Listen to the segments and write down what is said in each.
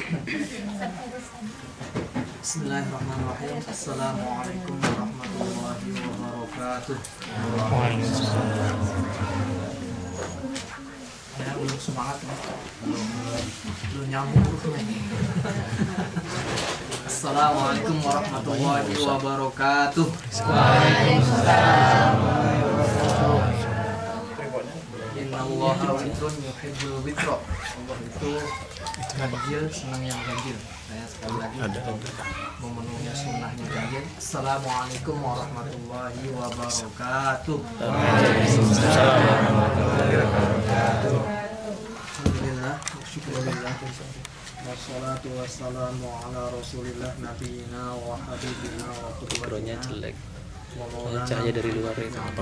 Bismillahirrahmanirrahim. Assalamualaikum warahmatullahi wabarakatuh. Ya, belum semangat nih. Belum nyambung nih. Assalamualaikum warahmatullahi wabarakatuh. Waalaikumsalam. Innallaha witrun yuhibbul witra. Allah itu ganjil, senang yang ganjil. Saya sekali lagi memenuhi sunnahnya ganjil. Assalamualaikum warahmatullahi wabarakatuh. Waalaikumsalam warahmatullahi wabarakatuh. Alhamdulillah, syukurillah. Wassalatu wassalamu ala rasulillah nabiyina wa habibina wa qudwatina jelek. wa maulana Cahaya dari luar itu. wa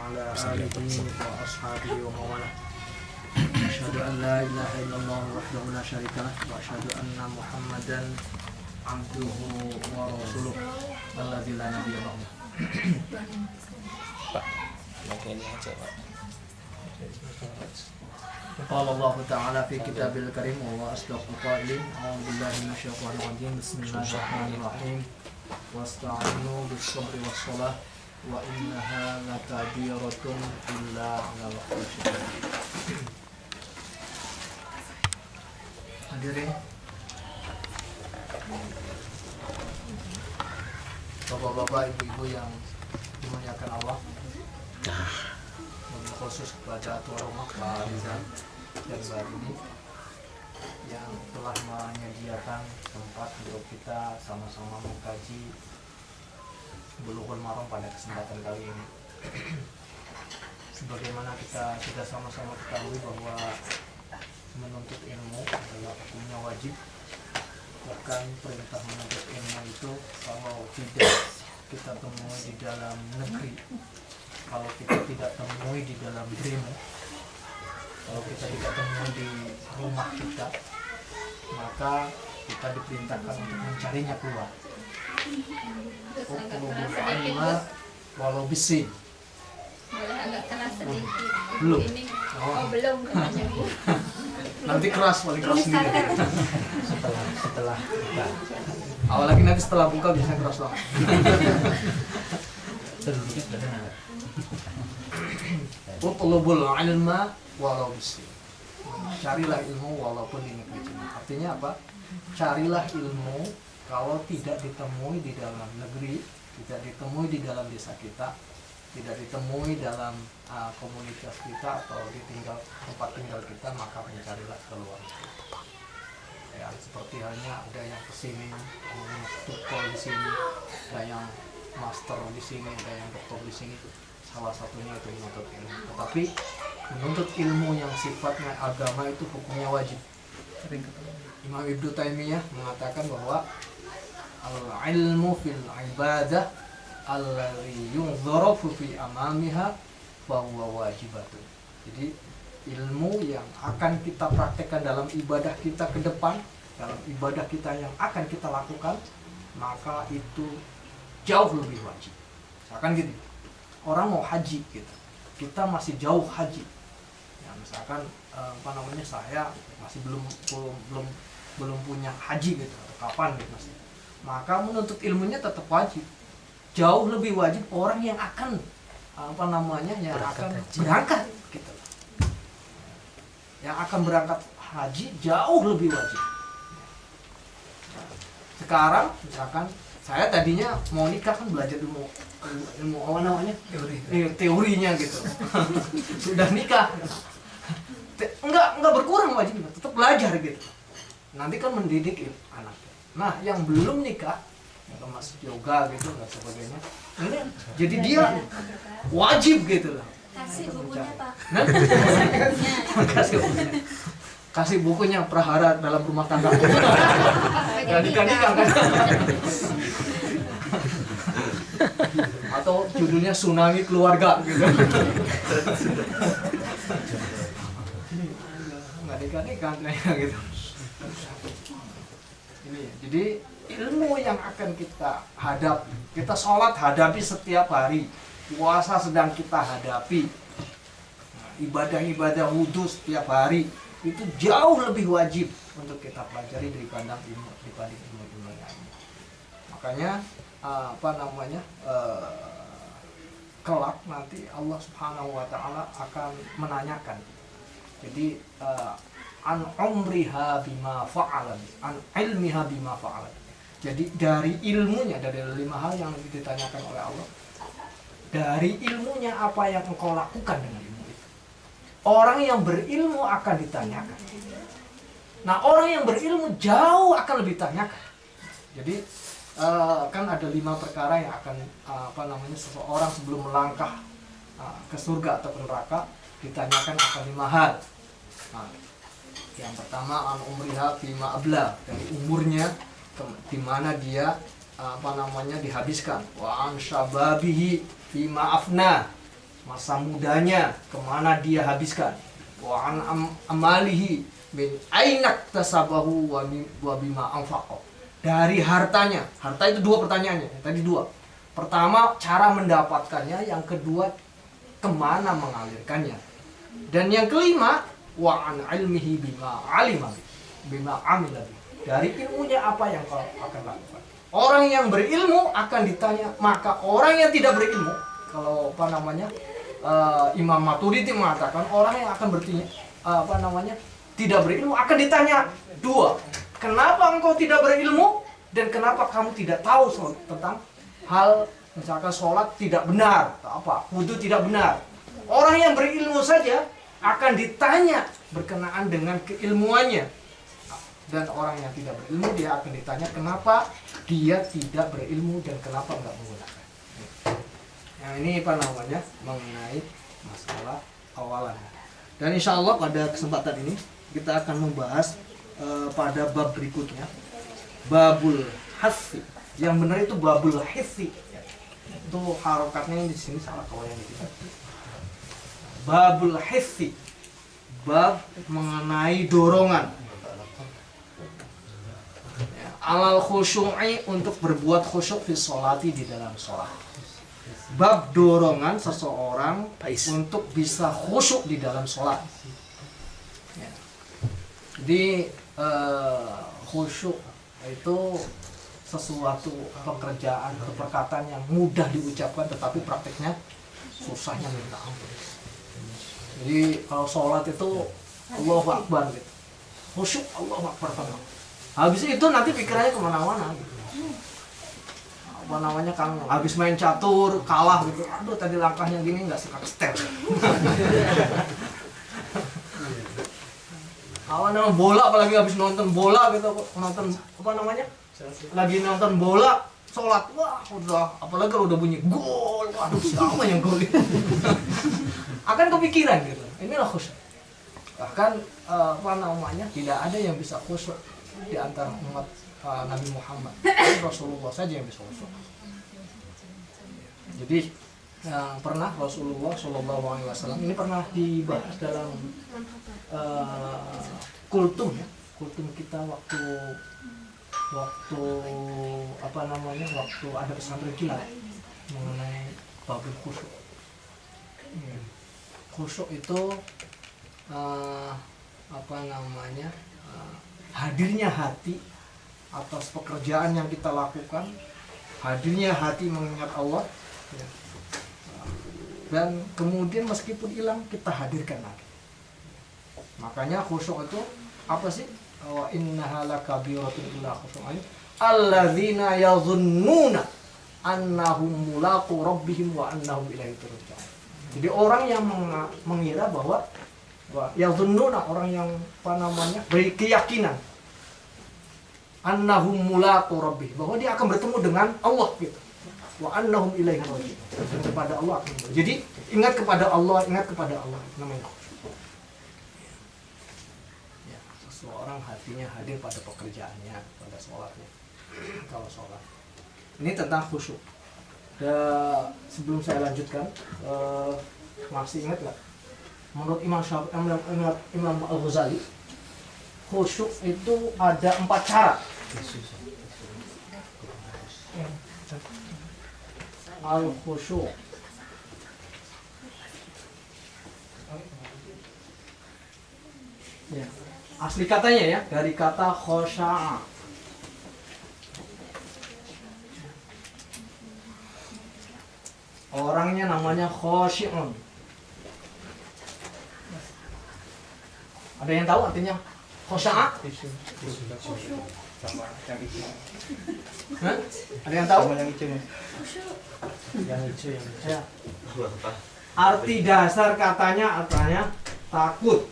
ala alihi wa ashabihi wa mawalah. Asyhadu an la ilaha illallah wahdahu la syarika lah wa asyhadu anna Muhammadan abduhu wa rasuluh alladzi la nabiyya ba'dahu. Pak, pakai ini aja Pak. Qala Allah Ta'ala fi kitabil karim wa asdaqul qailin a'udzu billahi minasyaitonir rajim bismillahirrahmanirrahim wasta'inu bis-sabri was-shalah wa innaha lakabiratun illa 'alal khashiyin. Hadirin bapak-bapak, ibu-ibu yang dimuliakan Allah, khusus kepada tuan rumah Pak Rizal dan Mbak ini yang telah menyediakan tempat untuk kita sama-sama mengkaji Bulughul Maram pada kesempatan kali ini. Sebagaimana kita sudah sama-sama ketahui bahwa menuntut ilmu adalah hukumnya wajib, bahkan perintah menuntut ilmu itu kalau tidak kita temui di dalam negeri, kalau kita tidak temui di dalam dirimu, kalau kita tidak temui di rumah kita, maka kita diperintahkan untuk mencarinya keluar. Walau bisi. Boleh agak keras sedikit. Belum. Ini belum. Nanti keras, paling keras sendiri. Setelah awal lagi, nanti setelah buka biasanya keras banget. Utlubul ilma walau bisi. Carilah ilmu walaupun di negeri Cina. Artinya apa? Carilah ilmu kalau tidak ditemui di dalam negeri, tidak ditemui di dalam desa kita, tidak ditemui dalam komunitas kita atau di tempat tinggal kita, maka mencarilah keluar. Ya, seperti halnya ada yang kesini, dokter di sini, ada yang master di sini, ada yang dokter di sini. Salah satunya itu menuntut ilmu. Tetapi menuntut ilmu yang sifatnya agama itu hukumnya wajib. Imam Ibnu Taimiyah mengatakan bahwa al-ilmu fil ibadah alladhi yunzarafu fi amamiha fahuwa wajibatun. Jadi ilmu yang akan kita praktekkan dalam ibadah kita ke depan, dalam ibadah kita yang akan kita lakukan, maka itu jauh lebih wajib. Misalkan gitu, orang mau haji gitu, kita masih jauh haji. Ya, misalkan saya masih belum punya haji gitu, atau kapan gitu masih. Maka menuntut ilmunya tetap wajib. Jauh lebih wajib orang yang akan berangkat gitu. Yang akan berangkat haji jauh lebih wajib. Sekarang misalkan saya tadinya mau nikah, kan belajar ilmu apa namanya? Teorinya gitu. Sudah nikah. Enggak berkurang wajibnya, tetap belajar gitu. Nanti kan mendidik anak. Nah, yang belum nikah, yang masuk yoga gitu dan sebagainya, ini jadi dia wajib gitu loh. Kasih bukunya Pak. Kasih bukunya Prahara dalam Rumah Tangga. Gak nikah kan? Atau judulnya Tsunami Keluarga gitu. Nggak nikah kayaknya gitu. Ini jadi ilmu yang akan kita hadapi, kita sholat hadapi setiap hari, puasa sedang kita hadapi, ibadah-ibadah wudhu setiap hari, itu jauh lebih wajib untuk kita pelajari daripada ilmu lainnya. Makanya kelak nanti Allah Subhanahu wa taala akan menanyakan. Jadi an umriha bima fa'alat, an ilmiha bima fa'alat. Jadi dari ilmunya, dari 5 hal yang ditanyakan oleh Allah, dari ilmunya apa yang engkau lakukan dengan ilmu itu. Orang yang berilmu akan ditanyakan. Nah, orang yang berilmu jauh akan lebih ditanyakan. Jadi kan ada 5 perkara yang akan seseorang sebelum melangkah ke surga atau ke neraka ditanyakan akan 5 hal. Nah, yang pertama an umriha fima abla, dari umurnya di mana dia dihabiskan. Wa an syababihi fima afna, masa mudanya kemana dia habiskan. Wa an amalihi min ainak tasabahu wa bima anfaqa, dari hartanya. Harta itu 2 pertanyaannya, tadi 2. Pertama cara mendapatkannya, yang kedua kemana mengalirkannya, dan yang kelima wa an ilmihi bima alima bima amila, dari ilmunya apa yang kau akan lakukan. Orang yang berilmu akan ditanya, maka orang yang tidak berilmu, kalau Imam Maturidi mengatakan orang yang akan bertanya tidak berilmu akan ditanya 2. Kenapa engkau tidak berilmu, dan kenapa kamu tidak tahu tentang hal misalkan sholat tidak benar atau apa, wudu tidak benar. Orang yang berilmu saja akan ditanya berkenaan dengan keilmuannya, dan orang yang tidak berilmu dia akan ditanya kenapa dia tidak berilmu dan kenapa enggak menggunakan. Yang ini mengenai masalah awalan. Dan insya Allah pada kesempatan ini kita akan membahas pada bab berikutnya, babul hasfi. Yang benar itu babul hissi. Itu harokatnya di sini salah kalau yang di kita. Babul hissi, bab mengenai dorongan ya, alal khusyu'i, untuk berbuat khusyuk fi sholati, di dalam sholat. Bab dorongan seseorang untuk bisa khusyuk di dalam sholat ya. Jadi khusyuk itu sesuatu pekerjaan atau perkataan yang mudah diucapkan tetapi prakteknya susahnya minta ampun. Jadi kalau sholat itu Allahu Akbar gitu, khusyuk Allahu Akbar kan. Habis itu nanti pikirannya kemana-mana gitu. Kan habis main catur kalah gitu, aduh tadi langkahnya gini nggak suka step. Bola, apalagi habis nonton bola gitu, lagi nonton bola, sholat, wah udah, apalagi kalau udah bunyi gol, waduh siapa yang gol itu. Akan kepikiran gitu. Inilah khusyuk. Bahkan tidak ada yang bisa khusyuk di antara umat Nabi Muhammad. Rasulullah saja yang bisa khusyuk. Jadi pernah Rasulullah SAW ini pernah dibahas dalam kultum ya, kultum kita waktu ada pesantren kilat mengenai babul khusyuk. Khusyuk itu hadirnya hati atas pekerjaan yang kita lakukan, hadirnya hati mengingat Allah ya. Dan kemudian meskipun hilang kita hadirkan lagi. Makanya khusyuk itu apa sih? Wa innaha lakabiratun illa khusyu'an alladzina yadhunnuna annahum mulaqu rabbihim wa annahum ilaihi turja'un. Jadi orang yang mengira bahwa yadhunnuna, orang yang berkeyakinan annahum mulaqu rabbih, bahwa dia akan bertemu dengan Allah gitu. Wa annahum ilaihi raji'un. Kepada Allah akan. Jadi ingat kepada Allah namanya. Ya, seseorang hatinya hadir pada pekerjaannya, pada sholatnya. Kalau sholat. Ini tentang khusyuk. Sebelum saya lanjutkan, masih ingat nggak? Menurut Imam Al-Ghazali, khusyuk itu ada 4 cara. Al-khusyuk. Ya. Asli katanya ya dari kata khosya'a. Orangnya namanya khosyi'un. Ada yang tahu artinya khosya'a? Sama yang itu. Hah? Ada yang tahu? Sama yang itu. Yang hijau yang ya. Arti dasar katanya artinya takut.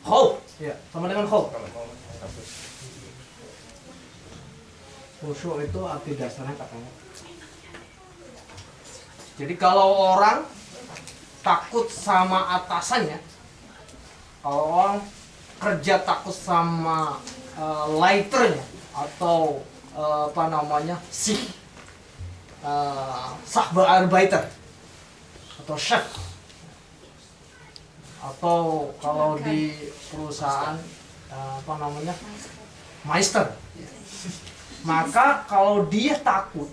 Khauf. Ya, sama dengan khauf. Khusyuk itu arti dasarnya katanya. Jadi kalau orang takut sama atasannya, kalau orang kerja takut sama lighternya atau apa namanya Sachbearbeiter atau chef, atau kalau di perusahaan apa namanya Meister, maka kalau dia takut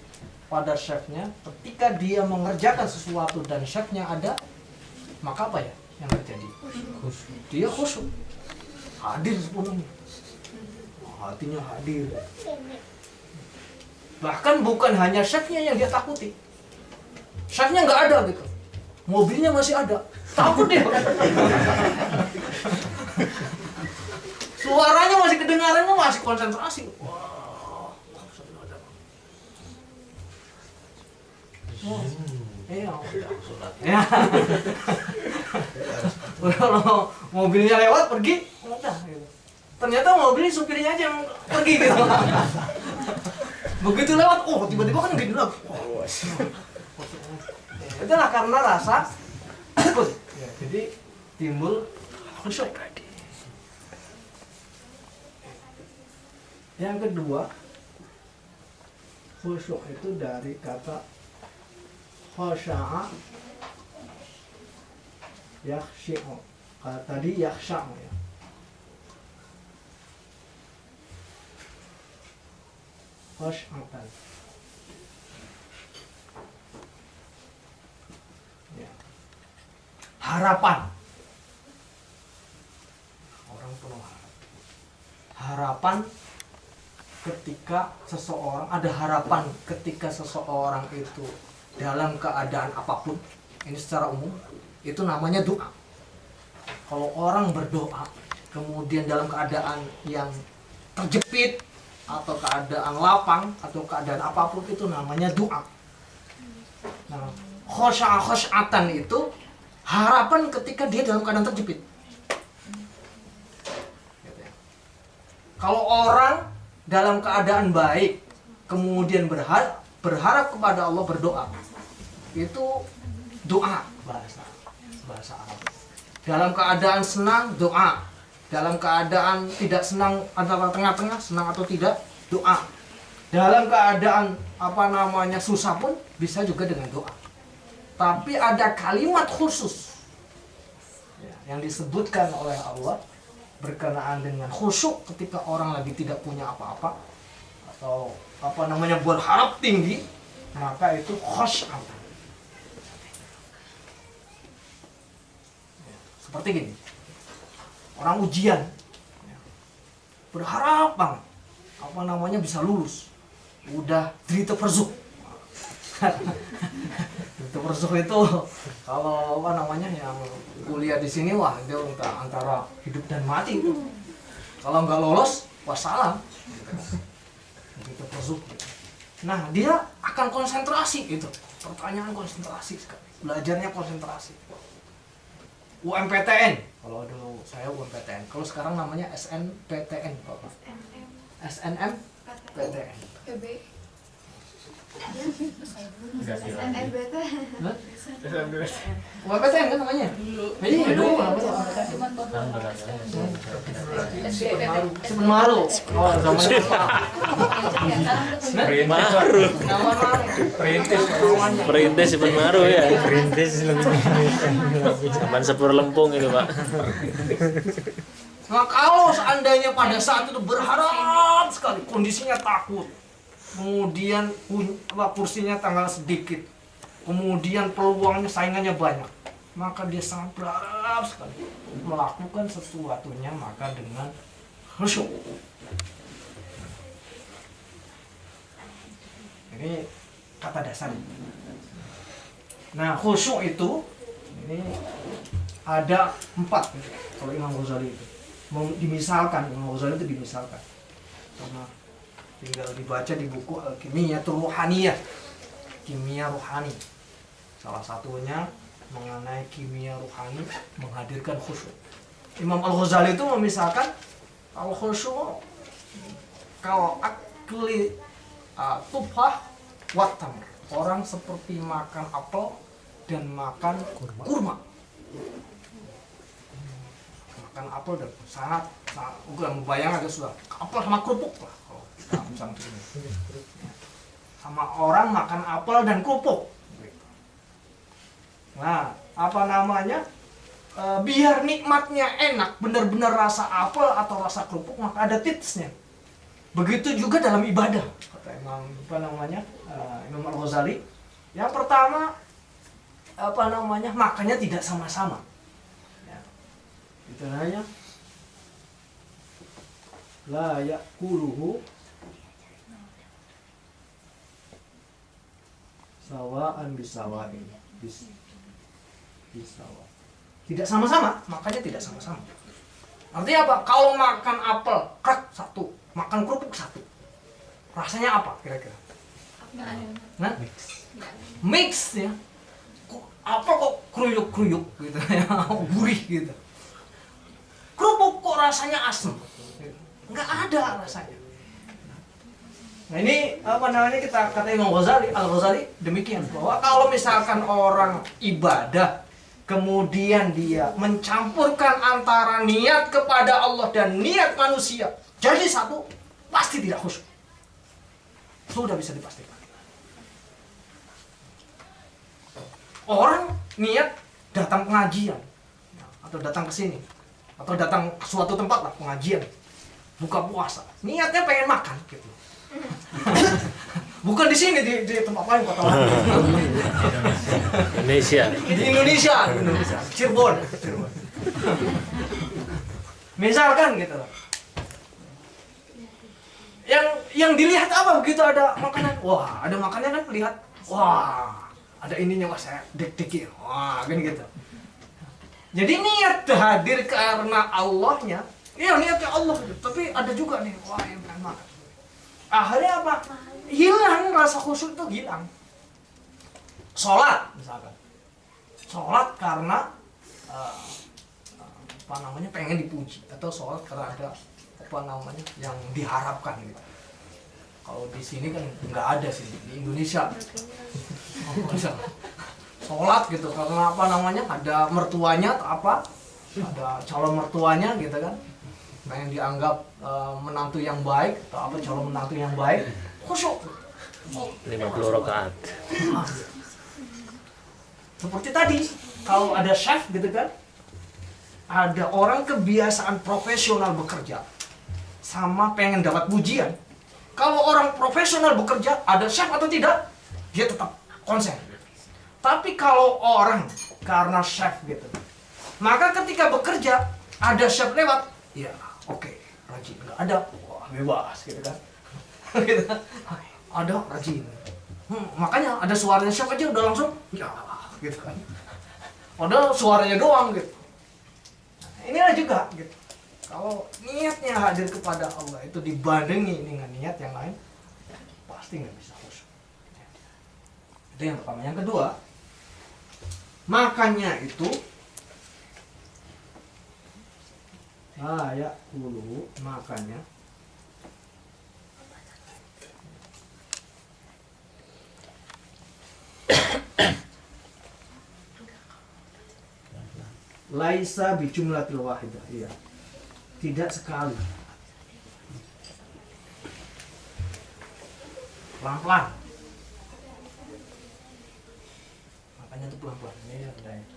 pada chefnya, ketika dia mengerjakan sesuatu dan chefnya ada, maka apa ya yang terjadi? Dia khusyuk, hadir sepenuhnya, hatinya hadir. Bahkan bukan hanya chefnya yang dia takuti, chefnya nggak ada gitu, mobilnya masih ada, takut dia. Suaranya masih kedengarannya, masih konsentrasi. Wah, iya. Ya. Kalau mobilnya lewat pergi, udah gitu. Ternyata mobilnya supirnya aja yang pergi gitu. Begitu lewat, oh tiba-tiba kan gini lagi. Itulah karena rasa takut. Ya, jadi timbul khusyuk. Yang kedua, khusyuk itu dari kata khasya'a yakhshi'u. Tadi yakhsha'u ya. Khash'atan. Ya. Harapan. Orang penuh harapan. Harapan ketika seseorang, ada harapan ketika seseorang itu dalam keadaan apapun, ini secara umum, itu namanya doa. Kalau orang berdoa, kemudian dalam keadaan yang terjepit, atau keadaan lapang, atau keadaan apapun, itu namanya doa. Nah, khosya'atan itu harapan ketika dia dalam keadaan terjepit. Kalau orang dalam keadaan baik, kemudian berharap kepada Allah, berdoa, itu doa bahasa Arab. Dalam keadaan senang, doa. Dalam keadaan tidak senang, antara tengah-tengah, senang atau tidak, doa. Dalam keadaan apa namanya susah pun bisa juga dengan doa. Tapi ada kalimat khusus yang disebutkan oleh Allah berkenaan dengan khusyuk ketika orang lagi tidak punya apa-apa atau apa namanya berharap tinggi, maka itu khosy'ah. Seperti gini, orang ujian berharap banget apa namanya bisa lulus, udah drite versuch. Drite versuch itu kalau apa namanya yang kuliah di sini, wah dia antara hidup dan mati itu. Kalau nggak lolos, wassalam. Drite versuch. Nah, dia akan konsentrasi gitu. Pertanyaan konsentrasi sekali. Belajarnya konsentrasi. UMPTN. Kalau dulu saya UMPTN. Kalau sekarang namanya SNPTN, Bapak. SNMPTN. PB. SNMPT. UMPTN kan namanya? Iya, dulu Sepenmaru. Oh, zaman Maru. Perintis Sepenmaru ya. Perintis Zaman Sepur Lempung itu, Pak. Nah, kalau seandainya pada saat itu berharap sekali, kondisinya takut, kemudian kursinya tanggal sedikit, kemudian peluangnya, saingannya banyak, maka dia sangat berharap sekali melakukan sesuatunya maka dengan khusyuk. Ini kata dasarnya. Nah, khusyuk itu ini ada 4 kalau Imam Ghazali itu. Dimisalkan, Imam Ghazali itu dimisalkan. Karena tinggal dibaca di buku Al-Kimiyatul Ruhaniyah. Kimia Ruhani. Salah satunya mengenai kimia ruhani menghadirkan khusyuk. Imam Al-Ghazali itu memisalkan kalau khusyuk kalau akli tufah wat tamr. Orang seperti makan apel dan makan kurma. Makan apel dan sangat udah membayangkan sudah apel sama kerupuk lah kalau kita misalnya ini. Sama orang makan apel dan kerupuk. Nah, apa namanya? Biar nikmatnya enak, benar-benar rasa apel atau rasa kerupuk, maka ada tipsnya. Begitu juga dalam ibadah, kata Imam Imam Al-Ghazali. Yang pertama, makannya tidak sama-sama. Ya. Itu hanya la ya'kuluhu sawa'an bisawa'in. Tidak sama-sama, makanya tidak sama-sama. Artinya apa? Kalau makan apel, krek 1, makan kerupuk 1. Rasanya apa kira-kira? Nah, mix ya. Apel kok kruyuk-kruyuk gitu ya, gurih gitu. Kerupuk kok rasanya asam. Enggak ada rasanya. Nah ini kita kata Imam Ghazali, Al-Ghazali demikian bahwa kalau misalkan orang ibadah kemudian dia mencampurkan antara niat kepada Allah dan niat manusia jadi satu, pasti tidak khusyuk. Sudah bisa dipastikan. Orang niat datang pengajian atau datang ke sini atau datang ke suatu tempat lah pengajian, buka puasa, niatnya pengen makan gitu. Bukan di sini di tempat lain kota lain. Indonesia. Di Indonesia, Cirebon. Misalkan gitu. Yang dilihat apa begitu ada makanan? Wah, ada makanan kan lihat. Wah, ada ininya, wah saya dek-dekin. Wah, gini gitu. Jadi niat hadir karena Allahnya. Iya, niatnya Allah gitu. Tapi ada juga nih, wah yang pengen makan. Akhirnya apa? Hilang rasa khusyuk itu hilang. Sholat misalkan. Sholat karena pengen dipuji atau sholat karena ada yang diharapkan gitu. Kalau di sini kan nggak ada sih di Indonesia. Sholat gitu karena ada mertuanya atau ada calon mertuanya gitu kan. Pengen dianggap menantu yang baik atau calon menantu yang baik, khusyuk 50 rakaat. Seperti tadi kalau ada chef gitu kan, ada orang kebiasaan profesional bekerja sama pengen dapat pujian. Kalau orang profesional bekerja ada chef atau tidak, dia tetap konsen. Tapi kalau orang karena chef gitu, maka ketika bekerja ada chef lewat, ya oke, rajin. Nggak ada, wah bebas gitu kan. Gitu. Ada rajin. Makanya ada suaranya chef aja udah langsung ya gitu kan. Padahal suaranya doang gitu. Nah, inilah juga gitu. Kalau niatnya hadir kepada Allah itu dibandingi dengan niat yang lain, pasti nggak bisa khusyuk. Itu yang pertama. Yang kedua, makanya itu ya dulu makanya laisa bijumlatil wahidah, iya. Tidak sekali. Pelan-pelan. Makanya itu pelan-pelan. Ini adanya.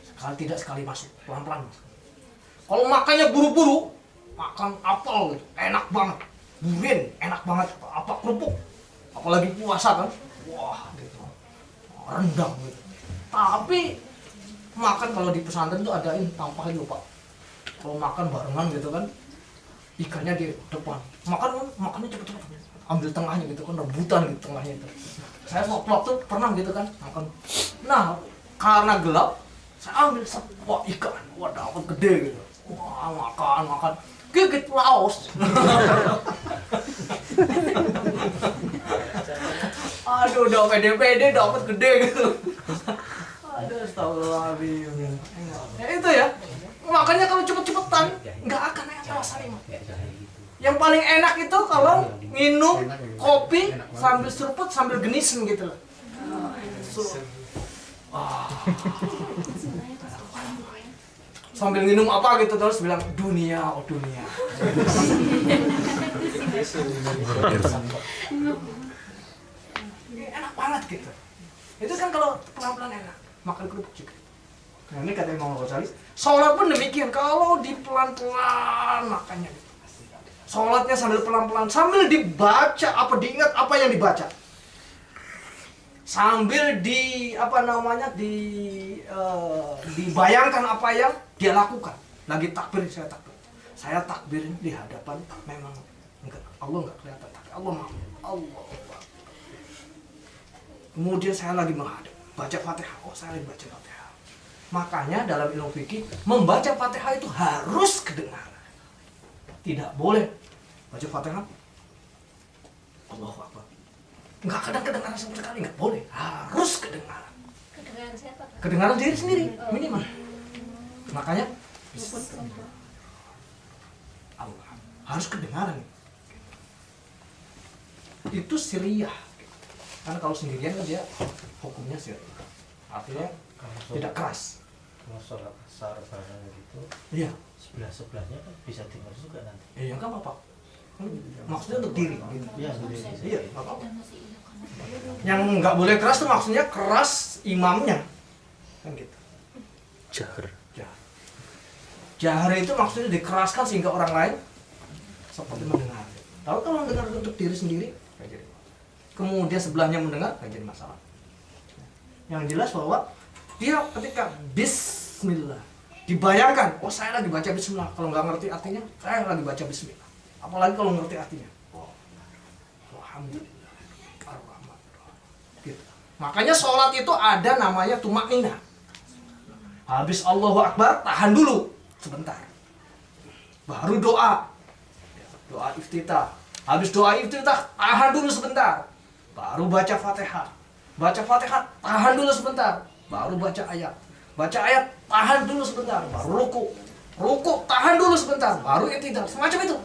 Sekali tidak sekali masuk, pelan-pelan. Kalau makannya buru-buru, makan apel gitu, enak banget. Durian enak banget, apa kerupuk. Apalagi puasa kan. Wah, gitu. Rendang gitu. Tapi makan kalau di pesantren tuh adain tampah itu Pak. Kalau makan barengan gitu kan, ikannya di depan. Makannya cepet-cepet. Ambil tengahnya gitu kan, rebutan di tengahnya itu. Saya waktu pernah gitu kan makan. Nah, karena gelap, saya ambil wah ikan, wah dapat gede gitu. Wah makan, gigit laos. Aduh, udah pede dapat gede gitu. Aduh, astagfirullahaladzim. Ya itu ya. Makanya kalau cepet-cepetan nggak akan enak rasanya. Yang paling enak itu kalau minum kopi sambil seruput sambil genisen gitu loh. Sambil minum apa gitu terus bilang dunia, oh dunia. Enak banget gitu. Itu kan kalau pelan-pelan enak. Makan kerupuk juga. Nah ini kata Imam Ghazali, sholat pun demikian. Kalau di pelan-pelan makanya gitu. Sholatnya sambil pelan-pelan, sambil dibaca apa diingat apa yang dibaca, sambil dibayangkan apa yang dia lakukan. Lagi takbir, saya takbirin di hadapan memang enggak, Allah enggak kelihatan tapi Allah maha, Allah. Kemudian saya lagi menghadap, baca Fatihah, oh saya lagi baca Fatihah. Makanya dalam ilmu fikih membaca Fatihah itu harus kedengaran. Tidak boleh baca Fatihah Allahu Akbar nggak kedengaran sama sekali, nggak boleh, harus kedengaran. Kedengaran siapa? Kedengaran diri sendiri minimal. Makanya Allah harus kedengaran. Itu siriyah. Karena kalau sendirian kan dia hukumnya siriyah, artinya tidak keras. Kalau sholat asar bareng gitu, Iya. sebelah-sebelahnya kan bisa dengar juga nanti. Iya kan apa? Maksudnya untuk diri gitu. Iya, sendiri. Iya, apa? Yang nggak boleh keras tuh maksudnya keras imamnya. Kan gitu. Jahar. Jahar itu maksudnya dikeraskan sehingga orang lain seperti mendengar. Tahu kalau mendengar untuk diri sendiri, nggak jadi. Kemudian sebelahnya mendengar, nggak jadi masalah. Yang jelas bahwa dia ketika Bismillah dibayangkan, oh saya lagi baca Bismillah. Kalau nggak ngerti artinya, saya lagi baca Bismillah. Apalagi kalau ngerti artinya, oh, alhamdulillah, ar-Rahman, gitu. Makanya sholat itu ada namanya tumaknina. Habis Allahu Akbar, tahan dulu sebentar. Baru doa iftitah. Habis doa iftitah, tahan dulu sebentar. Baru baca Fatihah. Baca Fatihah, tahan dulu sebentar. Baru baca ayat. Baca ayat, tahan dulu sebentar. Baru ruku, tahan dulu sebentar. Baru i'tidal. Semacam itu.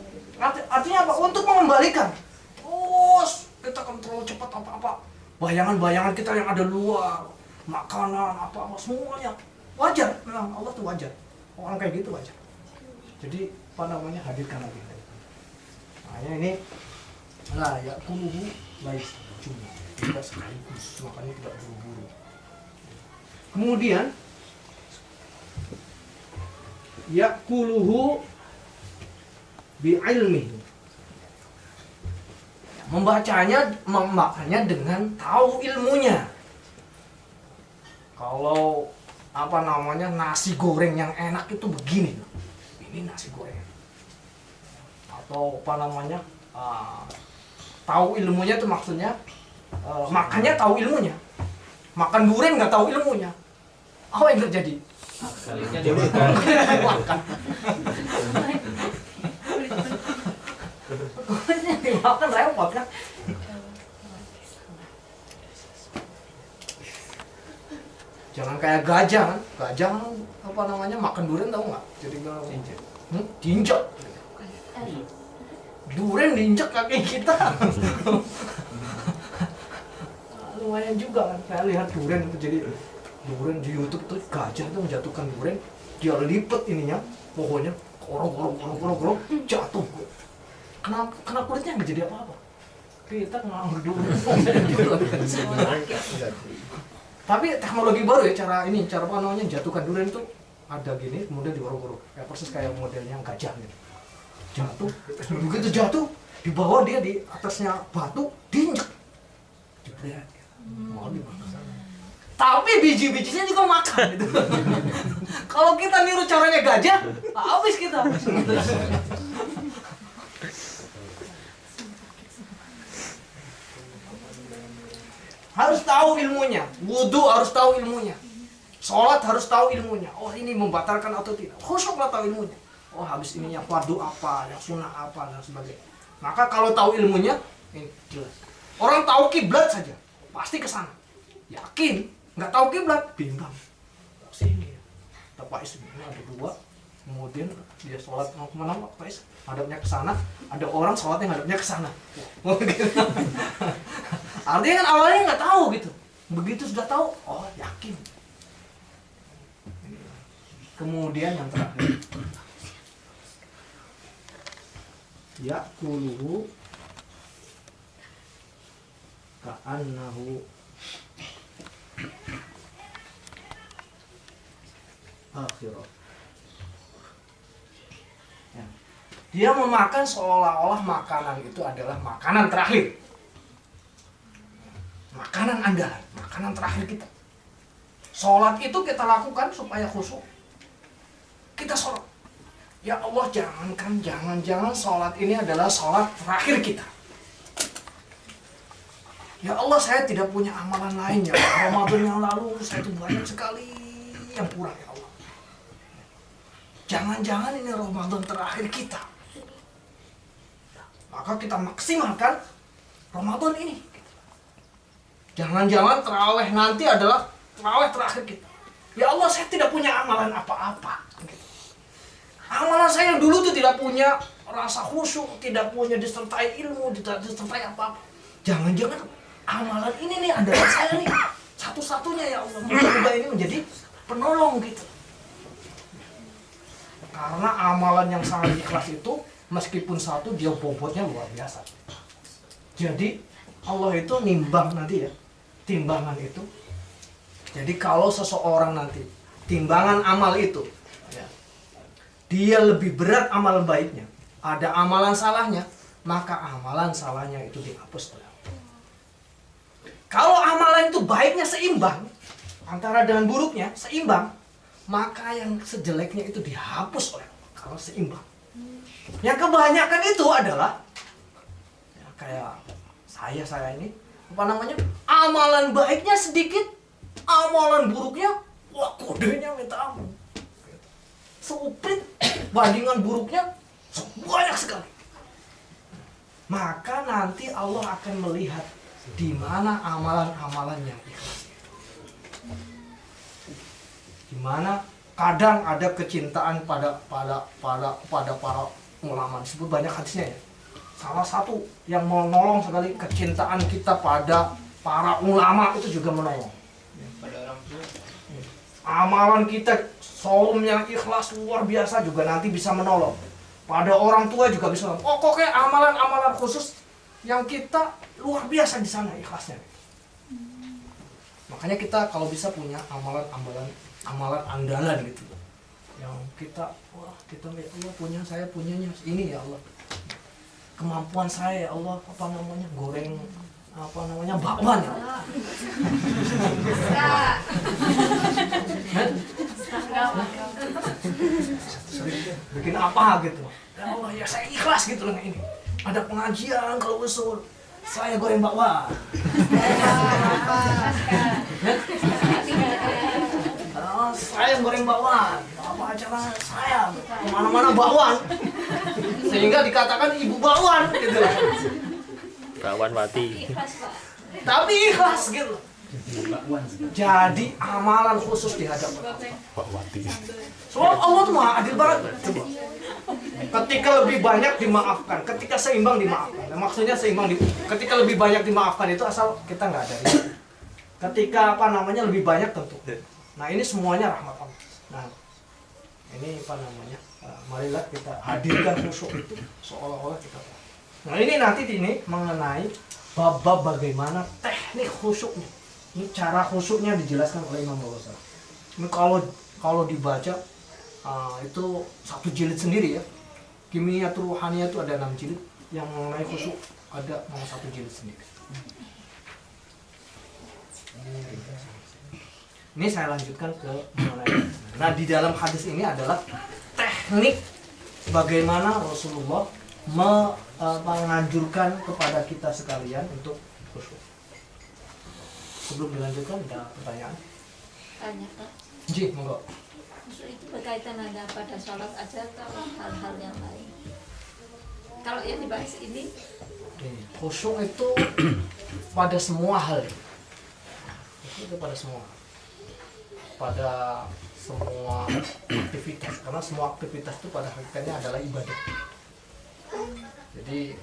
Artinya apa? Untuk mengembalikan. Terus kita kontrol cepat apa-apa. Bayangan-bayangan kita yang ada luar, makanan, apa-apa, semuanya. Wajar, memang Allah tuh wajar. Orang kayak gitu wajar. Jadi, apa namanya, hadirkan lagi. Makanya ini, lah ya kuluhu lais cuma. Tidak sekaligus, makanya tidak buru-buru. Kemudian, ya kuluhu bi'ilmihi, membacanya dengan tahu ilmunya. Kalau apa namanya nasi goreng yang enak itu begini, ini nasi goreng. Atau apa namanya tahu ilmunya itu maksudnya makannya tahu ilmunya. Makan durian nggak tahu ilmunya, apa yang terjadi? Kalinya dia makan. Makan repot kan? Jangan kayak gajah kan? Gajah apa namanya makan durian tahu nggak? Jadi diinjak. Durian diinjak kaki kita. Lumayan juga kan? Saya lihat durian itu jadi durian di YouTube tuh gajah tuh menjatuhkan durian, dia lipet ininya pohonnya, korok, jatuh. Kena kulitnya nggak jadi apa-apa. Kita ngambil dulu. Tapi teknologi baru ya, cara apa namanya jatuhkan durian itu ada gini, kemudian diorok-orok. Ya persis kayak modelnya gajah gitu. Jatuh, begitu jatuh, di bawah dia di atasnya batu, diinjek. Jebret. Mau dimakan. tapi biji-bijinya juga makan gitu. Kalau kita niru caranya gajah, habis kita. Harus tahu ilmunya, wudu harus tahu ilmunya, sholat harus tahu ilmunya. Oh ini membatalkan atau tidak? Khusyuklah tahu ilmunya. Oh habis ininya fardu apa, yang sunnah apa dan sebagainya. Maka kalau tahu ilmunya, ini jelas. Orang tahu kiblat saja, pasti ke sana. Yakin, nggak tahu kiblat, bimbang. Sini, Pak Is, ini ada dua. Kemudian dia sholat mau kemana Pak Is? Hadapnya ke sana. Ada orang sholatnya hadapnya ke sana. Artinya kan awalnya nggak tahu gitu. Begitu sudah tahu, oh yakin. Kemudian yang terakhir, ya'kuluhu ka'annahu akhirat. Ya. Dia memakan seolah-olah makanan itu adalah makanan terakhir. Makanan andalan, makanan terakhir kita. Sholat itu kita lakukan supaya khusyuk. Kita sholat. Ya Allah, jangan sholat ini adalah sholat terakhir kita. Ya Allah, saya tidak punya amalan lain ya. Ramadan yang lalu saya itu banyak sekali yang kurang ya Allah. Jangan-jangan ini Ramadan terakhir kita. Maka kita maksimalkan Ramadan ini. Jangan-jangan terawih nanti adalah terawih terakhir kita. Ya Allah, saya tidak punya amalan apa-apa. Amalan saya yang dulu itu tidak punya rasa khusyuk, tidak punya disertai ilmu, tidak disertai apa-apa. Jangan-jangan amalan ini nih adalah saya nih satu-satunya ya Allah. Moga-moga ini menjadi penolong gitu. Karena amalan yang sangat ikhlas itu meskipun satu dia bobotnya luar biasa. Jadi Allah itu nimbang nanti ya, timbangan itu. Jadi kalau seseorang nanti timbangan amal itu ya, dia lebih berat amal baiknya, ada amalan salahnya, maka amalan salahnya itu dihapus oleh Allah. Kalau amalan itu baiknya seimbang antara dengan buruknya seimbang, maka yang sejeleknya itu dihapus oleh Allah kalau seimbang. Yang kebanyakan itu adalah ya, kayak saya ini apa namanya, amalan baiknya sedikit, amalan buruknya wah kodenya minta ampun. Seuprit bandingan buruknya banyak sekali. Maka nanti Allah akan melihat di mana amalan-amalannya ikhlas. Di mana kadang ada kecintaan pada para ulama, disebut banyak hadisnya ya. Salah satu yang menolong sekali kecintaan kita pada para ulama itu juga menolong. Pada orang tua. Amalan kita saum yang ikhlas luar biasa juga nanti bisa menolong. Pada orang tua juga bisa menolong. Oh kok kayak amalan-amalan khusus yang kita luar biasa di sana ikhlasnya. Makanya kita kalau bisa punya amalan andalan gitu. Yang kita wah kita ya Allah punya, saya punyanya ini ya Allah. Kemampuan saya ya Allah apa namanya goreng apa namanya bakwan ya Allah. Bikin apa gitu. Ya Allah ya saya ikhlas gitu loh ini. Ada pengajian kalau usul saya goreng bakwan. Saya goreng bakwan. Apa acara saya kemana-mana bakwan. Sehingga dikatakan ibu bakwan gitu lah. Bakwan mati. Ikhlas, Pak. Tapi ikhlas gitu. Jadi amalan khusus di hadapan Allah. Soal Allah tuh maha adil banget. Coba. Ketika lebih banyak dimaafkan, ketika seimbang dimaafkan. Nah, maksudnya seimbang ketika lebih banyak dimaafkan itu asal kita nggak ada riba. Ketika apa namanya lebih banyak tentu. Nah ini semuanya rahmat Allah. Nah ini apa namanya? Marilah kita hadirkan khusyuk itu seolah-olah kita. Nah ini nanti ini mengenai bab-bab bagaimana teknik khusyuknya. Ini cara khusyuknya dijelaskan oleh Imam Ghazali. Ini kalau dibaca itu satu jilid sendiri ya. Kimiyatul Ruhaniyah itu ada 6 jilid, yang mengenai khusyuk ada satu jilid sendiri. Ini saya lanjutkan ke mengenai. Nah, di dalam hadis ini adalah teknik bagaimana Rasulullah menganjurkan kepada kita sekalian untuk khusyuk. Sebelum dilanjutkan, ada pertanyaan? Tanya Kak. Ji, monggo. Khusyuk itu berkaitan ada pada sholat aja atau hal-hal yang lain? Kalau yang dibahas ini, Khusyuk itu pada semua hal. Itu pada semua. Pada semua aktivitas, karena semua aktivitas itu pada hakikatnya adalah ibadah. Jadi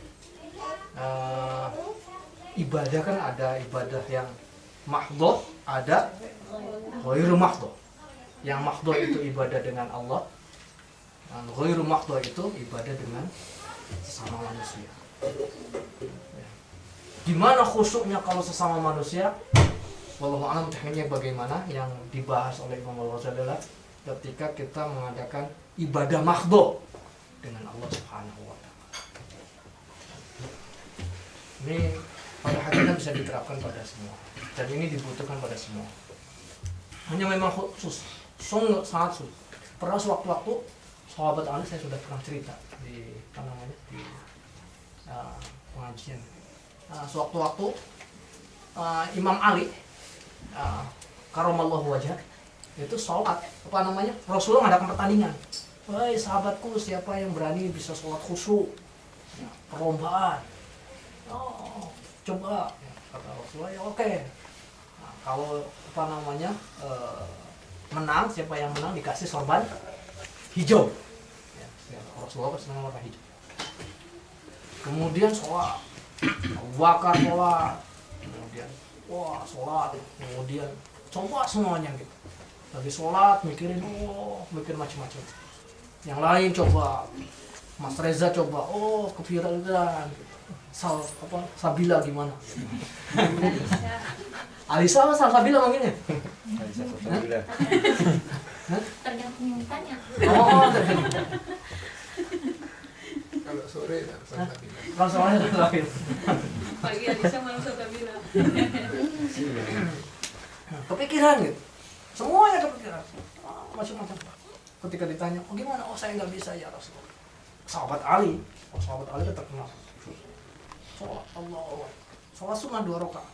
ibadah kan ada ibadah yang mahdhah, ada ghairu mahdhah. Yang mahdhah itu ibadah dengan Allah, dan ghairu mahdhah itu ibadah dengan sesama manusia. Gimana khusyuknya kalau sesama manusia? Wallahu a'lam tekniknya bagaimana yang dibahas oleh Imam Al-Ghazali adalah ketika kita mengadakan ibadah mahdhah dengan Allah Subhanahu wa taala. Ini pada hakikatnya bisa diterapkan pada semua dan ini dibutuhkan pada semua. Hanya memang khusus, sangat sulit. Pernah sewaktu-waktu sahabat Ali, saya sudah pernah cerita di di pengajian. Sewaktu-waktu Imam Ali karamallahu wajhah itu sholat Rasulullah mengadakan pertandingan. Wahai sahabatku, siapa yang berani bisa sholat khusyuk? Perlombaan. Coba kata Rasulullah, ya oke. Nah, kalau menang, siapa yang menang dikasih sorban hijau. Rasulullah bersenang warna hijau. Kemudian sholat, Abu Bakar sholat, kemudian sholat, kemudian coba semuanya gitu. Lagi sholat mikirin, mikir macam-macam. Yang lain coba, Mas Reza coba, kepikiran Sabila gimana? Alisa apa Sabila manggilnya? tergantung yang tanya. Kalau sore Sabila. Kalau soalnya lain. Pagi Alisa, malam Sabila. Kepikiran gitu, semuanya kepikiran, macam-macam. Ketika ditanya, gimana? Saya nggak bisa ya Rasulullah. Sahabat Ali kan terkenal. Sholat Allah, sholat sunnah 2 rakaat.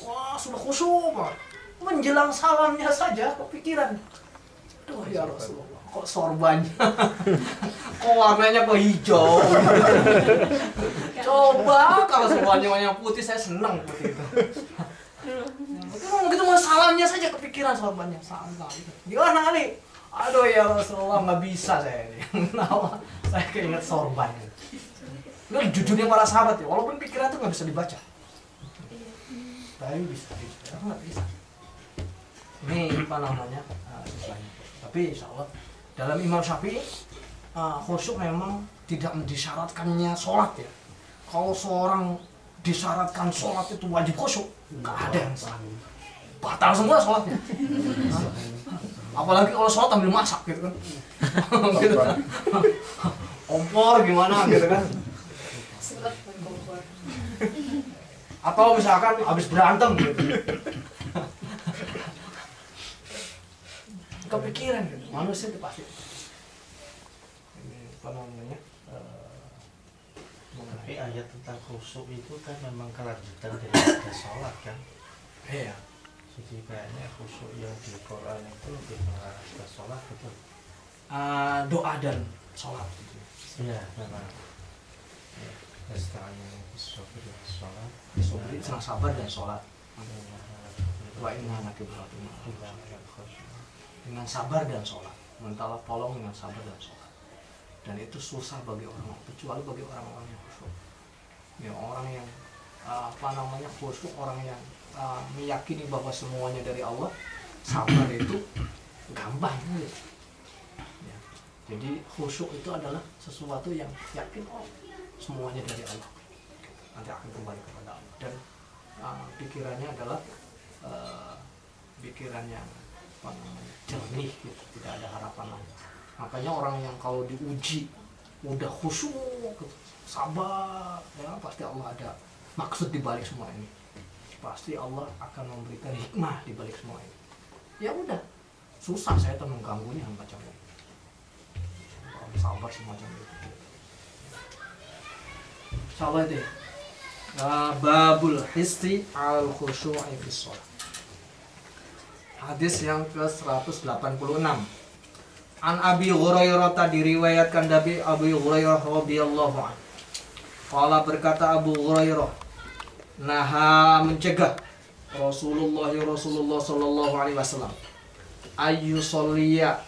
Wah, sudah khusyuk banget. Menjelang salamnya saja kepikiran. Aduh ya Rasulullah, kok sorbannya, kok warnanya kok hijau. Coba kalau sorbannya warna putih, saya senang seperti itu. Begitu mau salamnya saja kepikiran sorbannya. Salam gitu. Gimana Ali? Aduh ya Rasulullah, nggak bisa saya ini. Kenapa? Saya keinget sorban. Itu jujurnya para sahabat ya, walaupun pikiran itu nggak bisa dibaca. Tapi bisa, nggak bisa. Ini tapi insya Allah dalam Imam Syafi'i khusyuk memang tidak disyaratkannya sholat ya. Kalau seorang disyaratkan sholat itu wajib khusyuk, nggak ada yang salah. Batal semua sholatnya. Apalagi kalau sholat ambil masak gitu kan. Gitu kan. Kompor gimana gitu kan. Atau misalkan habis berantem gitu. Kepikiran gitu. Manusia itu pasti. Ini Tapi ayat tentang khusyuk itu kan memang kelanjutan dari sholat kan. Iya. Jadi kayaknya khusyuk yang di Quran itu lebih mengarah ke sholat gitu. Doa dan sholat gitu. Iya, memang. Istilahnya sobri dan sholat. Sobri senang sabar dan sholat. Wa inna nakibatuna. Dengan sabar dan sholat. Mintalah tolong dengan sabar dan sholat. Dan itu susah bagi orang, kecuali bagi orang-orang yang khusyuk. Ya, orang yang khusyuk, orang yang meyakini bahwa semuanya dari Allah, sabar itu gampang gitu. Ya. Jadi khusyuk itu adalah sesuatu yang yakin semuanya dari Allah, nanti akan kembali kepada Allah, dan pikirannya adalah pikiran yang jernih gitu, tidak ada harapan lain. Makanya orang yang kalau diuji udah khusyuk gitu, sabar, ya pasti Allah ada maksud di balik semua ini. Pasti Allah akan memberikan hikmah di balik semua ini. ya udah susah saya tuh mengganggunya macam itu. Sabar semacam itu. Insyaallah itu ya. Babul histi al khusyu'i fi shalah. Hadis yang ke-186. An Abi Hurairah diriwayatkan dari Abi Hurairah radhiyallahu anhu. Qala berkata Abu Hurairah, naha mencegah Rasulullah sallallahu alaihi wasallam ayu sholliya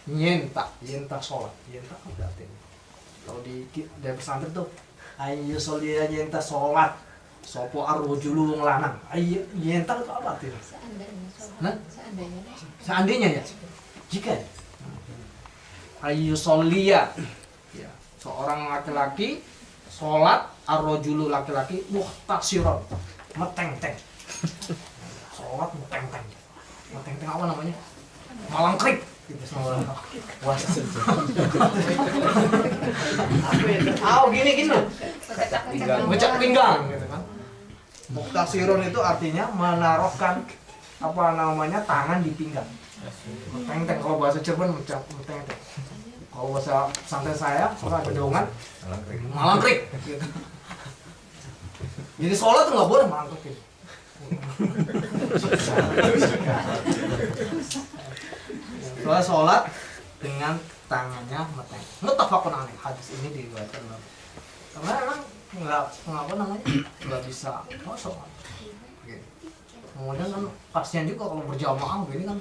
nyentak sholat. Nyentak apa artinya? Kalau di pesantren tuh ayu sholliya nyentak sholat. Sopo arrojulu wong lanang. Ayu nyentak itu apa artinya? Seandainya ya. Jika ayu sholliya ya, seorang laki-laki sholat arrojulu laki-laki muhtasiron meteng-teng. Sholat meteng-teng. Meteng-teng apa namanya? Malangkrik. Gini loh. Ngecek pinggang gitu kan. Muhtasiron itu artinya menaruhkan apa namanya tangan di pinggang. Meteng-teng kalau bahasa Cirebon meteng-teng. Kalau bahasa santai saya orang bedongan malangkrik. Gitu. Jadi sholat tuh nggak boleh malangkrik. Sholat dengan tangannya meteng. Muttafaqun alaih. Hadis ini diriwayatkan karena emang nggak bisa sholat. Kemudian kan pasien juga kalau berjamaah begini kan.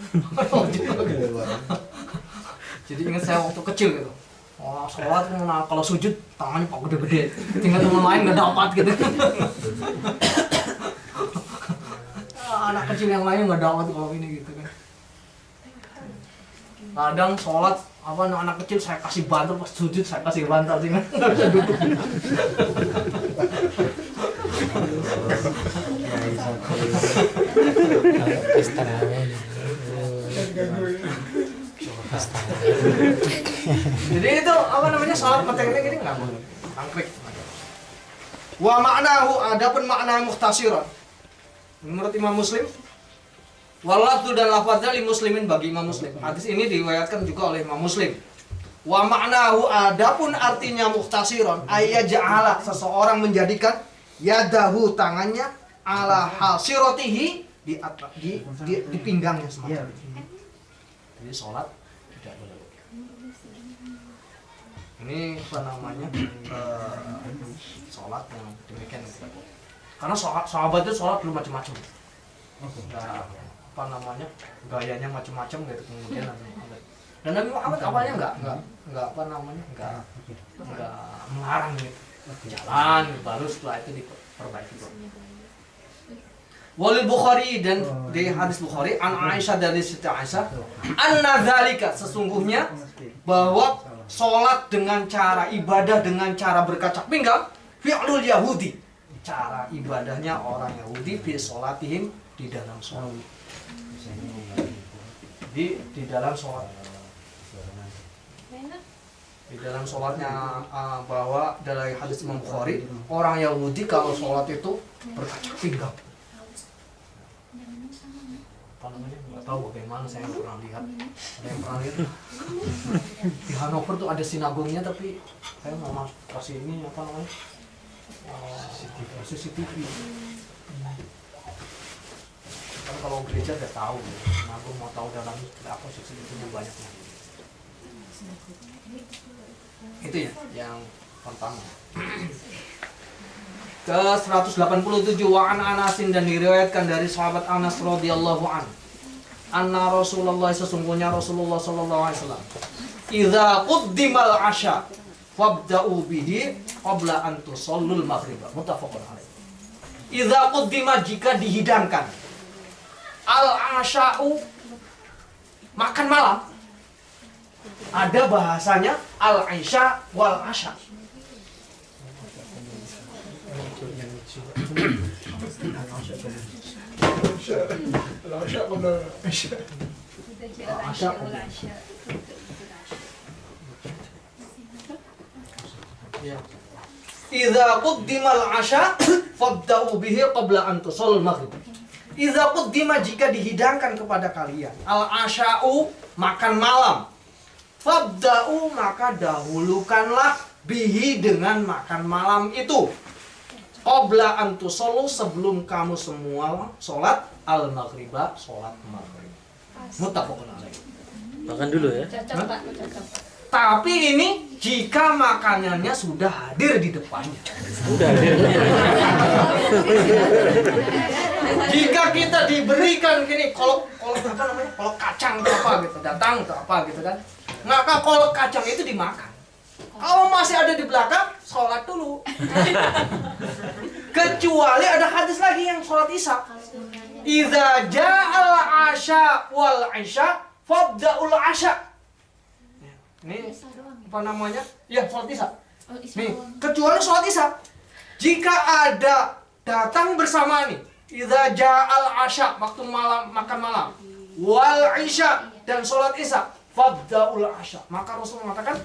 Jadi ingat saya waktu kecil gitu. Oh, sholat kalau sujud tangannya pak gede-gede. Tinggal teman lain nggak dapat gitu. Anak kecil yang lain nggak dapat kalau ini gitu kan. Kadang sholat anak kecil saya kasih bantal, pas sujud saya kasih bantal sih kan nggak bisa duduk. Jadi itu sholat metengnya gini nggak boleh. Angkrik. Wa maknahu adapun makna muhtasiran. Menurut Imam Muslim, walafdu dan lafadznya li muslimin bagi Imam Muslim. Hadis ini diriwayatkan juga oleh Imam Muslim. Wa maknahu adapun artinya muhtasiron ayaja'ala seseorang menjadikan yadahu tangannya ala hasiratihi di pinggangnya semacam itu. Jadi sholat tidak boleh. Ini apa namanya sholat yang demikian. Karena sahabat itu sholat dulu macam-macam. Gayanya macam-macam gitu kemudian dan Nabi Muhammad awalnya enggak melarang gitu. Jalan baru setelah itu diperbaiki. Walil Bukhari dan di hadis Bukhari an Aisyah dari Siti Aisyah anna dzalika sesungguhnya bahwa sholat dengan cara ibadah dengan cara berkacak pinggang fi'lul Yahudi. Cara ibadahnya orang Yahudi fi sholatihim di dalam sholat. Di dalam sholat. Di dalam sholatnya bahwa dari hadis Imam Bukhari orang Yahudi kalau sholat itu berkacak pinggang. Nggak tahu bagaimana, saya nggak pernah lihat. Ada yang pernah lihat? Di Hanover tuh ada sinagognya tapi saya mau kasih ini CCTV. Kan kalau gereja udah tahu, sinagog mau tahu dalamnya seperti apa CCTV-nya banyaknya. Itu ya yang pertama. Ke 187 wa'an Anasin dan diriwayatkan dari sahabat Anas radhiyallahu an. Anna Rasulullah sesungguhnya Rasulullah sallallahu alaihi wasallam idza quddimal 'asya fabda'u bihi qabla an tusallul maghrib. Muttafaqun alaih. Idza quddima jika dihidangkan al-'asya'u makan malam. Ada bahasanya al-'isya wal 'asya. Idza quddimal 'asya fabda'u bihi qabla an tusallul maghrib. Idza quddima, jika dihidangkan kepada kalian, al-asya'u, makan malam. Fabda'u, maka dahulukanlah bihi, dengan makan malam itu. Qabla an tusallu, sebelum kamu semua sholat al-maghriba, sholat maghrib. Muttafaqun alaih. Makan dulu ya. Cocok Pak, cocok. Tapi ini jika makanannya sudah hadir di depannya. Udah hadir. Jika kita diberikan gini, kolok apa namanya? Kolok kacang atau apa gitu, datang atau apa gitu kan. Maka kolok kacang itu dimakan. Kalau masih ada di belakang, sholat dulu. Kecuali ada hadis lagi yang sholat isya. Idza ja'al asya wal isya fabda'ul asya. Ini apa namanya? Ya, sholat isya. Nih, kecuali sholat isya. Jika ada datang bersama nih, idza ja'al asya, waktu malam, makan malam, wal isya, dan sholat isya, fabda'ul asya. Maka Rasul mengatakan,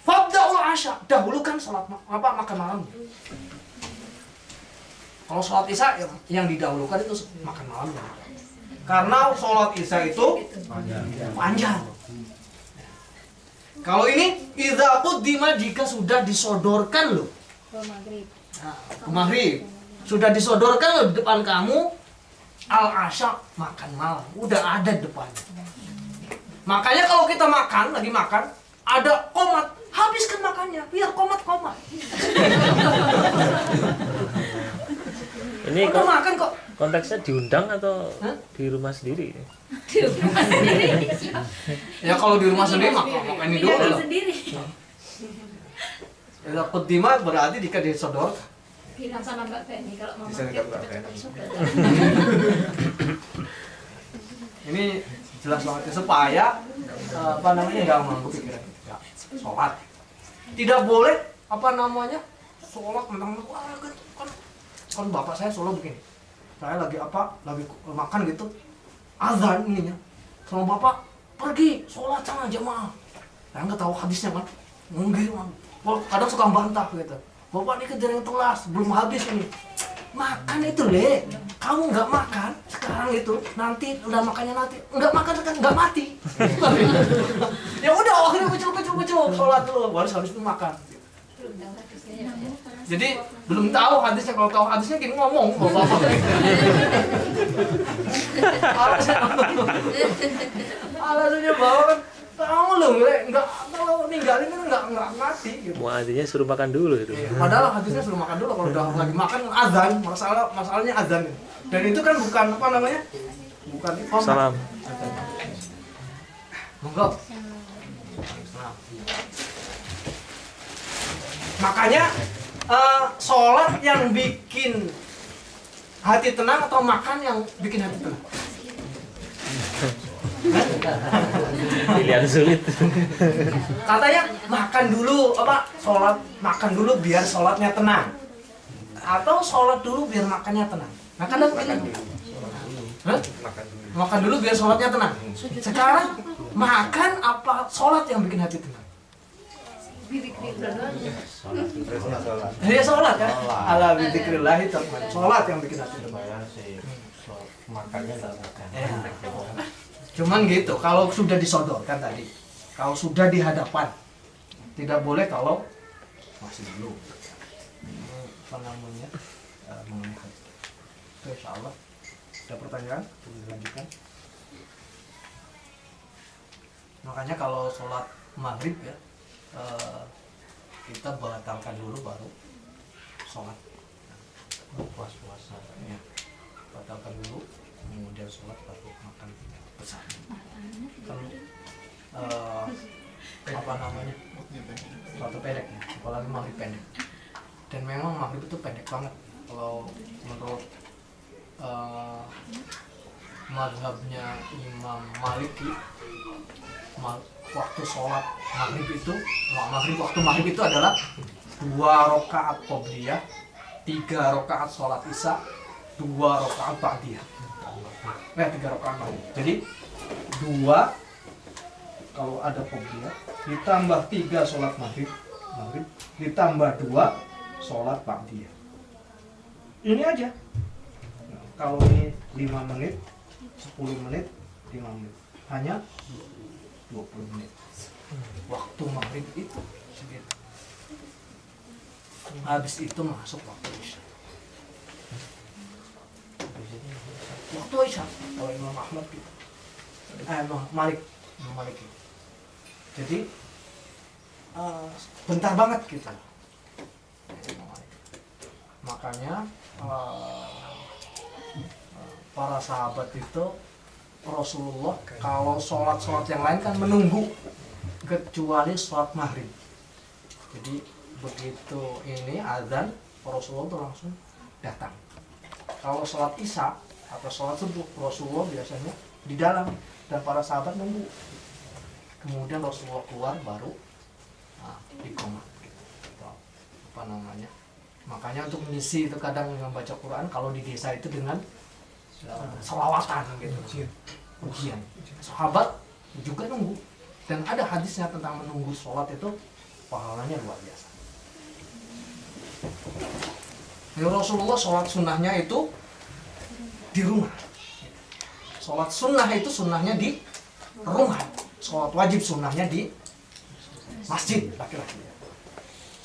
fabda'ul asya, dahulukan sholat makan malam. Kalau sholat isya yang didahulukan itu makan malamnya. Karena sholat isya itu panjang. Kalau ini idza quddima, jika sudah disodorkan loh. Maghrib. Sudah disodorkan loh di depan kamu, al-asya, makan malam. Udah ada di depannya. Makanya kalau kita makan, lagi makan, ada qomat, habiskan makannya biar qomat-qomat. Ini Udah makan kok. konteksnya diundang atau Hah? di rumah sendiri? Ya kalau di rumah sendiri makan ini dulu lah. Idza quddima berarti jika disodorkan. Bilang sama Mbak Feni kalau mau Bisa makan nggak, Mbak tetap Feni? sudah. Ini jelas banget ya, supaya apa namanya nggak mengganggu pikiran kita. Sholat tidak boleh apa namanya sholat mentang-mentang wah kan bapak saya sholat begini, saya lagi makan gitu, azan ininya, sama bapak pergi sholat sama jamaah. Saya nggak tahu hadisnya kan, nggak kadang suka bantah gitu, bapak ini kejar yang telas belum habis ini. Makan itu le, kamu nggak makan sekarang itu, nanti udah makannya nanti, nggak makan kan nggak mati. Ya udah akhirnya kucuk sholat dulu, baru habis itu makan. Jadi belum tahu hadisnya, kalau tahu hadisnya gini ngomong bapak. Alasannya bahwa kan kamu loh nggak kalau ninggalin kan nggak mati. Gitu. Muadzinya suruh makan dulu itu. Padahal hadisnya suruh makan dulu, kalau udah lagi makan azan, masalahnya azan. Dan itu kan bukan apa namanya, bukan iqamah. Salam. Monggo. Makanya sholat yang bikin hati tenang atau makan yang bikin hati tenang? Pilihan sulit. Katanya makan dulu sholat, makan dulu biar sholatnya tenang, atau sholat dulu biar makannya tenang. Makan dulu. Hah? Makan dulu biar sholatnya tenang. Sekarang makan apa sholat yang bikin hati tenang? Ya sholat kan? Ala bidzikrillah itu sholat yang bikin hati tenang. Makannya nggak makan. Cuman gitu, kalau sudah disodorkan tadi, kalau sudah di hadapan, tidak boleh kalau masih belum. Apa namanya? Mengenai hadis. Oke, insyaallah. Ada pertanyaan? Boleh dilanjutkan. Makanya kalau sholat maghrib ya, kita batalkan dulu baru sholat. Puasa-puasa. Ya, batalkan dulu, kemudian sholat baru makan bersama. Kan apa namanya? Waktu pendek ya, apalagi maghrib pendek. Dan memang maghrib itu pendek banget. Kalau menurut mazhabnya Imam Maliki, waktu sholat maghrib itu, waktu maghrib itu adalah 2 rakaat qobliyah, 3 rakaat sholat isya, 2 rakaat ba'diyah. 3 rakaat ba'diyah. Jadi 2 kalau ada qobliyah, ditambah 3 sholat maghrib, ditambah 2 sholat ba'diyah. Ini aja. kalau ini 5 menit, 10 menit, 5 menit. Hanya 20 menit. Waktu maghrib itu segitu. Habis itu masuk waktu isya. Waktu isya kalau Imam Ahmad gitu. Imam Malik gitu. Jadi bentar banget gitu. Makanya para sahabat itu Rasulullah kalau sholat yang lain kan menunggu, kecuali sholat maghrib. Jadi begitu ini azan, Rasulullah tuh langsung datang. Kalau sholat isya atau sholat subuh, Rasulullah biasanya di dalam dan para sahabat nunggu. Kemudian Rasulullah keluar baru iqamah. Apa namanya? Makanya untuk mengisi itu kadang membaca Quran kalau di desa itu dengan selawatan gitu. Ujian. Sahabat juga nunggu. Dan ada hadisnya tentang menunggu sholat itu pahalanya luar biasa. Ya Rasulullah sholat sunnahnya itu di rumah. Sholat sunnah itu sunnahnya di rumah. Sholat wajib sunnahnya di masjid laki-laki.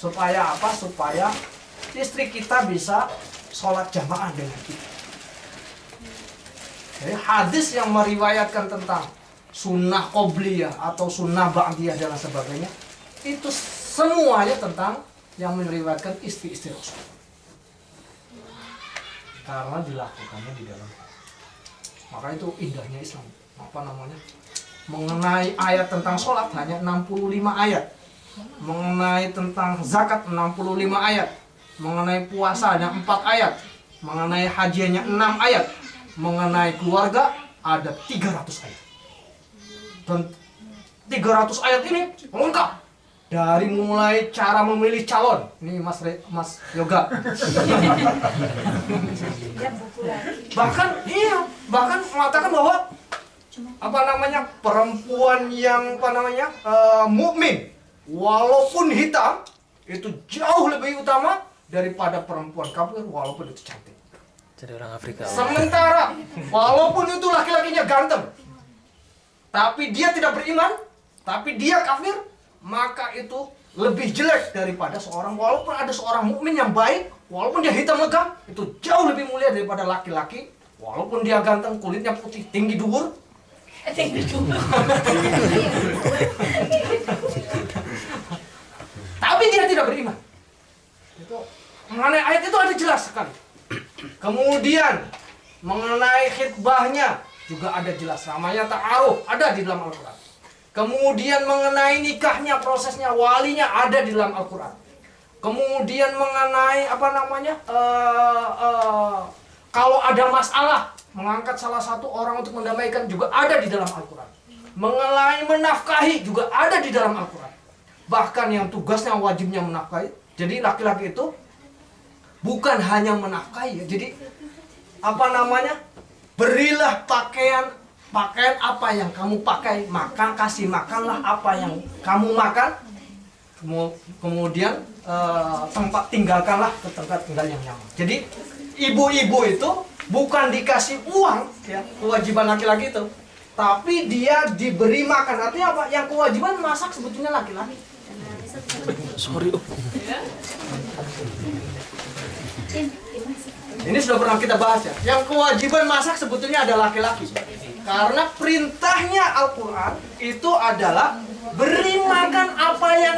Supaya apa? Supaya istri kita bisa sholat jamaah dengan kita. Jadi hadis yang meriwayatkan tentang sunnah qobliyah atau sunnah ba'diyah dan sebagainya itu semuanya tentang yang meriwayatkan istri-istri Rasul. Karena dilakukannya di dalam. Maka itu indahnya Islam. Apa namanya? Mengenai ayat tentang sholat hanya 65 ayat. Mengenai tentang zakat 65 ayat. Mengenai puasa hanya 4 ayat. Mengenai haji hanya 6 ayat. Mengenai keluarga ada 300 ayat. Dan 300 ayat ini lengkap. Dari mulai cara memilih calon. Ini Mas Yoga. Bahkan mengatakan bahwa perempuan yang mukmin walaupun hitam itu jauh lebih utama daripada perempuan kafir walaupun itu cantik. Jadi orang Afrika. Sementara walaupun itu laki-lakinya ganteng, tapi dia tidak beriman, tapi dia kafir, maka itu lebih jelek daripada walaupun ada seorang mukmin yang baik, walaupun dia hitam legam, itu jauh lebih mulia daripada laki-laki, walaupun dia ganteng, kulitnya putih, tinggi dhuwur. Tapi dia tidak beriman. Itu mengenai ayat itu ada jelas sekali. Kemudian mengenai khitbahnya juga ada jelas. Namanya ta'aruf ada di dalam Al-Quran. Kemudian mengenai nikahnya, prosesnya, walinya ada di dalam Al-Quran. Kemudian mengenai kalau ada masalah mengangkat salah satu orang untuk mendamaikan juga ada di dalam Al-Quran. Mengenai menafkahi juga ada di dalam Al-Quran. Bahkan yang tugasnya wajibnya menafkahi. Jadi laki-laki itu bukan hanya menafkahi ya. Jadi berilah pakaian apa yang kamu pakai, maka kasih makanlah apa yang kamu makan. Kemudian tempat tinggalkanlah ke tempat tinggal yang nyaman. Jadi ibu-ibu itu bukan dikasih uang ya, kewajiban laki-laki itu, tapi dia diberi makan. Artinya apa? Yang kewajiban masak sebetulnya laki-laki. Sorry. Ini sudah pernah kita bahas ya. Yang kewajiban masak sebetulnya ada laki-laki. Karena perintahnya Al-Quran itu adalah beri makan apa yang